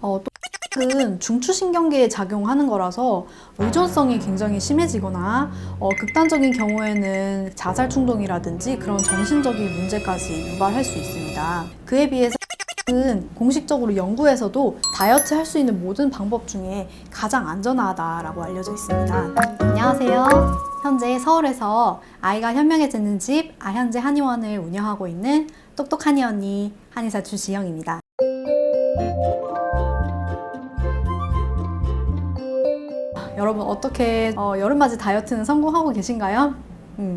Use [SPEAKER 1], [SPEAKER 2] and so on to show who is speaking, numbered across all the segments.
[SPEAKER 1] 은 중추신경계에 작용하는 거라서 의존성이 굉장히 심해지거나 극단적인 경우에는 자살 충동이라든지 그런 정신적인 문제까지 유발할 수 있습니다. 그에 비해서 은 공식적으로 연구에서도 다이어트 할 수 있는 모든 방법 중에 가장 안전하다라고 알려져 있습니다. 안녕하세요. 현재 서울에서 아이가 현명해지는 집 아현재 한의원을 운영하고 있는 똑똑한이 언니 한의사 주지영입니다. 여러분 어떻게 여름맞이 다이어트는 성공하고 계신가요?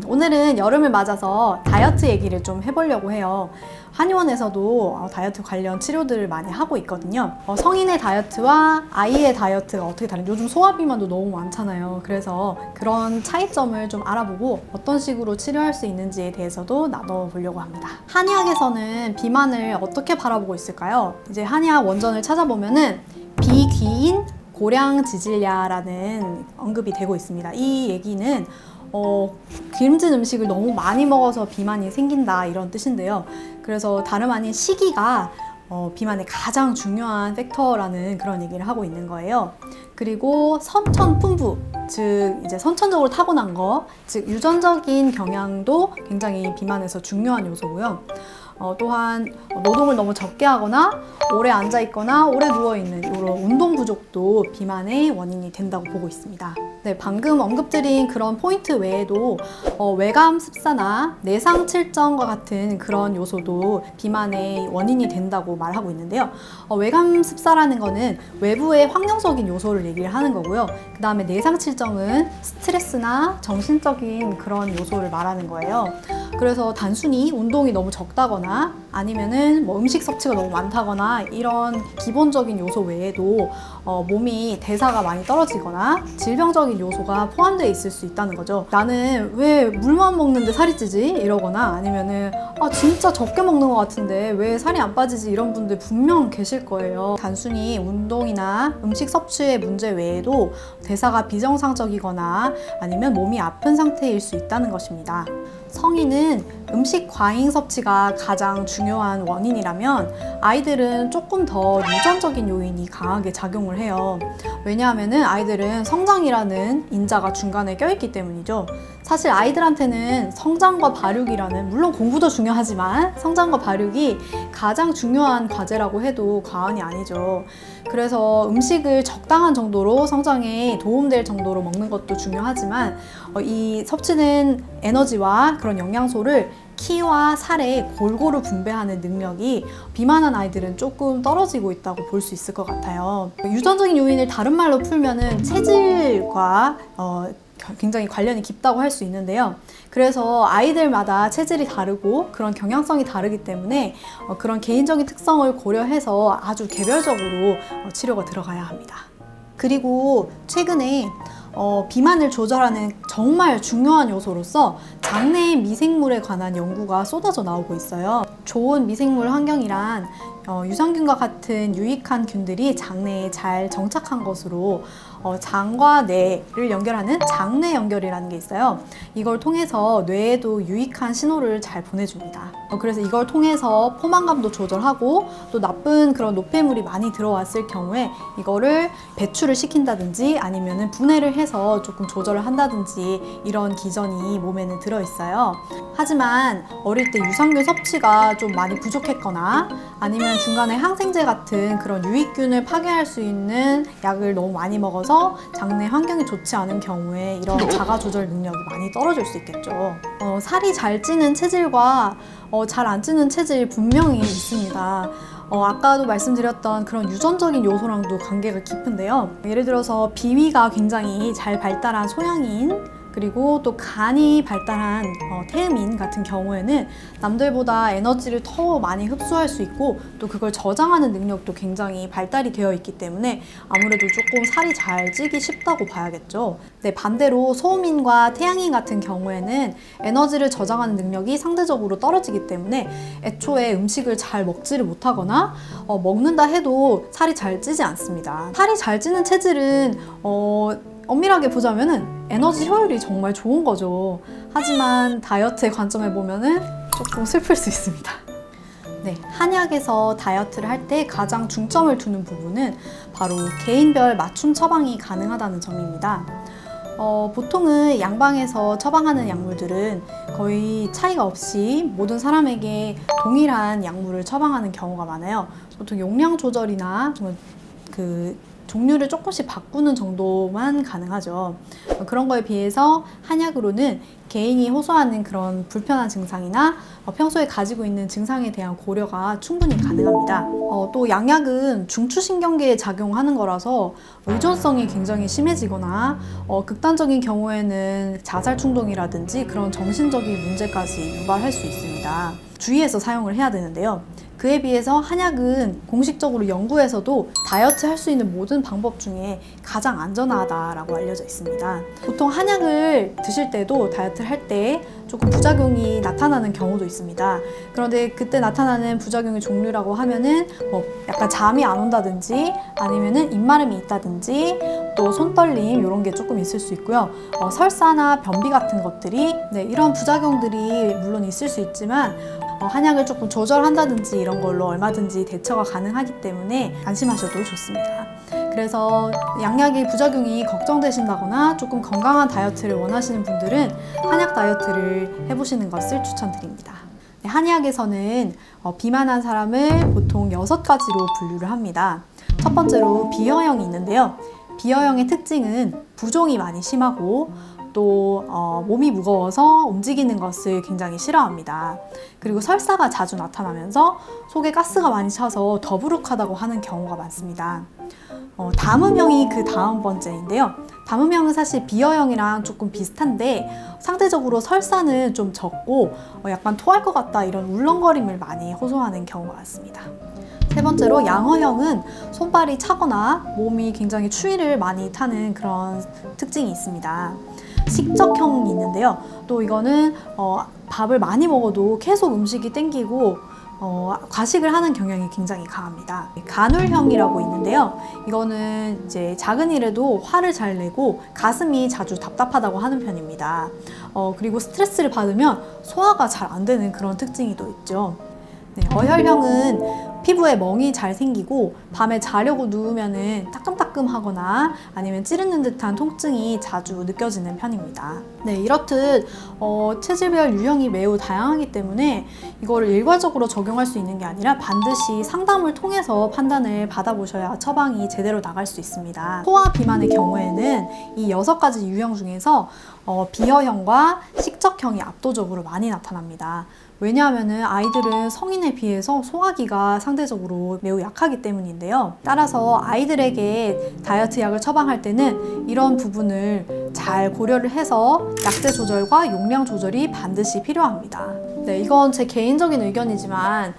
[SPEAKER 1] 오늘은 여름을 맞아서 다이어트 얘기를 좀 해보려고 해요. 한의원에서도 다이어트 관련 치료들을 많이 하고 있거든요. 성인의 다이어트와 아이의 다이어트가 어떻게 다른지, 요즘 소화비만도 너무 많잖아요. 그래서 그런 차이점을 좀 알아보고 어떤 식으로 치료할 수 있는지에 대해서도 나눠보려고 합니다. 한의학에서는 비만을 어떻게 바라보고 있을까요? 이제 한의학 원전을 찾아보면은 비기인 고량지질야라는 언급이 되고 있습니다. 이 얘기는 기름진 음식을 너무 많이 먹어서 비만이 생긴다 이런 뜻인데요. 그래서 다름 아닌 식이가 비만의 가장 중요한 팩터라는 그런 얘기를 하고 있는 거예요. 그리고 선천풍부, 즉 이제 선천적으로 타고난 거, 즉 유전적인 경향도 굉장히 비만에서 중요한 요소고요. 또한 노동을 너무 적게 하거나 오래 앉아 있거나 오래 누워 있는 이런 운동 부족도 비만의 원인이 된다고 보고 있습니다. 네, 방금 언급드린 그런 포인트 외에도 외감 습사나 내상 칠정과 같은 그런 요소도 비만의 원인이 된다고 말하고 있는데요. 외감 습사라는 거는 외부의 환경적인 요소를 얘기를 하는 거고요. 그 다음에 내상 칠정은 스트레스나 정신적인 그런 요소를 말하는 거예요. 그래서 단순히 운동이 너무 적다거나 아니면은 뭐 음식 섭취가 너무 많다거나 이런 기본적인 요소 외에도 몸이 대사가 많이 떨어지거나 질병적인 요소가 포함되어 있을 수 있다는 거죠. 나는 왜 물만 먹는데 살이 찌지? 이러거나 아니면은 진짜 적게 먹는 것 같은데 왜 살이 안 빠지지? 이런 분들 분명 계실 거예요. 단순히 운동이나 음식 섭취의 문제 외에도 대사가 비정상적이거나 아니면 몸이 아픈 상태일 수 있다는 것입니다. 성인은 음식 과잉 섭취가 가장 중요한 원인이라면 아이들은 조금 더 유전적인 요인이 강하게 작용을 해요. 왜냐하면 아이들은 성장이라는 인자가 중간에 껴있기 때문이죠. 사실 아이들한테는 성장과 발육이라는, 물론 공부도 중요하지만 성장과 발육이 가장 중요한 과제라고 해도 과언이 아니죠. 그래서 음식을 적당한 정도로 성장에 도움될 정도로 먹는 것도 중요하지만 이 섭취된 에너지와 그런 영양소를 키와 살에 골고루 분배하는 능력이 비만한 아이들은 조금 떨어지고 있다고 볼 수 있을 것 같아요. 유전적인 요인을 다른 말로 풀면은 체질과 굉장히 관련이 깊다고 할 수 있는데요. 그래서 아이들마다 체질이 다르고 그런 경향성이 다르기 때문에 그런 개인적인 특성을 고려해서 아주 개별적으로 치료가 들어가야 합니다. 그리고 최근에 비만을 조절하는 정말 중요한 요소로서 장내 미생물에 관한 연구가 쏟아져 나오고 있어요. 좋은 미생물 환경이란 유산균과 같은 유익한 균들이 장내에 잘 정착한 것으로 장과 뇌를 연결하는 장내 연결이라는 게 있어요. 이걸 통해서 뇌에도 유익한 신호를 잘 보내줍니다. 그래서 이걸 통해서 포만감도 조절하고 또 나쁜 그런 노폐물이 많이 들어왔을 경우에 이거를 배출을 시킨다든지 아니면은 분해를 해서 조금 조절을 한다든지 이런 기전이 몸에는 들어있어요. 하지만 어릴 때 유산균 섭취가 좀 많이 부족했거나 아니면 중간에 항생제 같은 그런 유익균을 파괴할 수 있는 약을 너무 많이 먹어서 장내 환경이 좋지 않은 경우에 이런 자가 조절 능력이 많이 떨어질 수 있겠죠. 살이 잘 찌는 체질과 잘 안 찌는 체질이 분명히 있습니다. 아까도 말씀드렸던 그런 유전적인 요소랑도 관계가 깊은데요. 예를 들어서 비위가 굉장히 잘 발달한 소양인, 그리고 또 간이 발달한 태음인 같은 경우에는 남들보다 에너지를 더 많이 흡수할 수 있고 또 그걸 저장하는 능력도 굉장히 발달이 되어 있기 때문에 아무래도 조금 살이 잘 찌기 쉽다고 봐야겠죠. 네, 반대로 소음인과 태양인 같은 경우에는 에너지를 저장하는 능력이 상대적으로 떨어지기 때문에 애초에 음식을 잘 먹지를 못하거나 먹는다 해도 살이 잘 찌지 않습니다. 살이 잘 찌는 체질은 엄밀하게 보자면은 에너지 효율이 정말 좋은 거죠. 하지만 다이어트의 관점에 보면은 조금 슬플 수 있습니다. 네, 한약에서 다이어트를 할 때 가장 중점을 두는 부분은 바로 개인별 맞춤 처방이 가능하다는 점입니다. 보통은 양방에서 처방하는 약물들은 거의 차이가 없이 모든 사람에게 동일한 약물을 처방하는 경우가 많아요. 보통 용량 조절이나 그 종류를 조금씩 바꾸는 정도만 가능하죠. 그런 거에 비해서 한약으로는 개인이 호소하는 그런 불편한 증상이나 평소에 가지고 있는 증상에 대한 고려가 충분히 가능합니다. 또 양약은 중추신경계에 작용하는 거라서 의존성이 굉장히 심해지거나 극단적인 경우에는 자살 충동이라든지 그런 정신적인 문제까지 유발할 수 있습니다. 주의해서 사용을 해야 되는데요. 그에 비해서 한약은 공식적으로 연구에서도 다이어트 할 수 있는 모든 방법 중에 가장 안전하다라고 알려져 있습니다. 보통 한약을 드실 때도 다이어트를 할 때 조금 부작용이 나타나는 경우도 있습니다. 그런데 그때 나타나는 부작용의 종류라고 하면은 약간 잠이 안 온다든지 아니면은 입마름이 있다든지 또 손떨림 이런 게 조금 있을 수 있고요. 설사나 변비 같은 것들이 이런 부작용들이 물론 있을 수 있지만 한약을 조금 조절한다든지 이런 걸로 얼마든지 대처가 가능하기 때문에 안심하셔도 좋습니다. 그래서 양약의 부작용이 걱정되신다거나 조금 건강한 다이어트를 원하시는 분들은 한약 다이어트를 해보시는 것을 추천드립니다. 한의학에서는 비만한 사람을 보통 6가지로 분류를 합니다. 첫 번째로 비여형이 있는데요. 비여형의 특징은 부종이 많이 심하고 또 몸이 무거워서 움직이는 것을 굉장히 싫어합니다. 그리고 설사가 자주 나타나면서 속에 가스가 많이 차서 더부룩하다고 하는 경우가 많습니다. 담음형이 그 다음 번째인데요. 담음형은 사실 비여형이랑 조금 비슷한데 상대적으로 설사는 좀 적고 약간 토할 것 같다 이런 울렁거림을 많이 호소하는 경우가 많습니다. 세 번째로 양어형은 손발이 차거나 몸이 굉장히 추위를 많이 타는 그런 특징이 있습니다. 식적형이 있는데요. 또 이거는 밥을 많이 먹어도 계속 음식이 땡기고 과식을 하는 경향이 굉장히 강합니다. 간울형이라고 있는데요. 이거는 이제 작은 일에도 화를 잘 내고 가슴이 자주 답답하다고 하는 편입니다. 그리고 스트레스를 받으면 소화가 잘 안 되는 그런 특징이 또 있죠. 어혈형은 피부에 멍이 잘 생기고 밤에 자려고 누우면은 따끔따끔하거나 아니면 찌르는 듯한 통증이 자주 느껴지는 편입니다. 이렇듯 체질별 유형이 매우 다양하기 때문에 이거를 일괄적으로 적용할 수 있는 게 아니라 반드시 상담을 통해서 판단을 받아보셔야 처방이 제대로 나갈 수 있습니다. 소아 비만의 경우에는 이 6가지 유형 중에서 비여형과 식적형이 압도적으로 많이 나타납니다. 왜냐하면 아이들은 성인에 비해서 소화기가 상대적으로 매우 약하기 때문인데요. 따라서 아이들에게 다이어트 약을 처방할 때는 이런 부분을 잘 고려를 해서 약제 조절과 용량 조절이 반드시 필요합니다. 이건 제 개인적인 의견이지만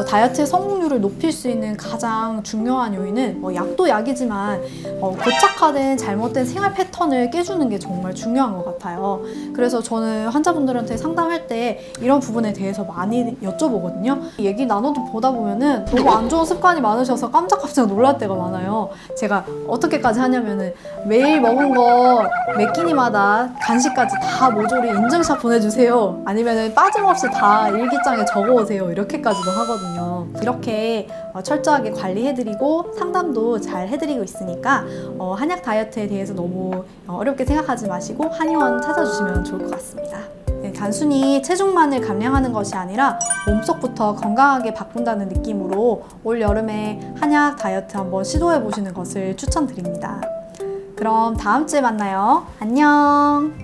[SPEAKER 1] 다이어트의 성공률을 높일 수 있는 가장 중요한 요인은 약도 약이지만 고착화된 잘못된 생활 패턴을 깨주는 게 정말 중요한 것 같아요. 그래서 저는 환자분들한테 상담할 때 이런 부분에 대해서 많이 여쭤보거든요. 얘기 나눠도 보다 보면은 너무 안 좋은 습관이 많으셔서 깜짝깜짝 놀랄 때가 많아요. 제가 어떻게까지 하냐면은 매일 먹은 거 몇 끼니마다 간식까지 다 모조리 인증샷 보내주세요. 아니면은 빠짐없이 다 일기장에 적어오세요. 이렇게까지도 하거든요. 이렇게 철저하게 관리해드리고 상담도 잘 해드리고 있으니까 한약 다이어트에 대해서 너무 어렵게 생각하지 마시고 한의원 찾아주시면 좋을 것 같습니다. 단순히 체중만을 감량하는 것이 아니라 몸속부터 건강하게 바꾼다는 느낌으로 올 여름에 한약 다이어트 한번 시도해 보시는 것을 추천드립니다. 그럼 다음 주에 만나요. 안녕.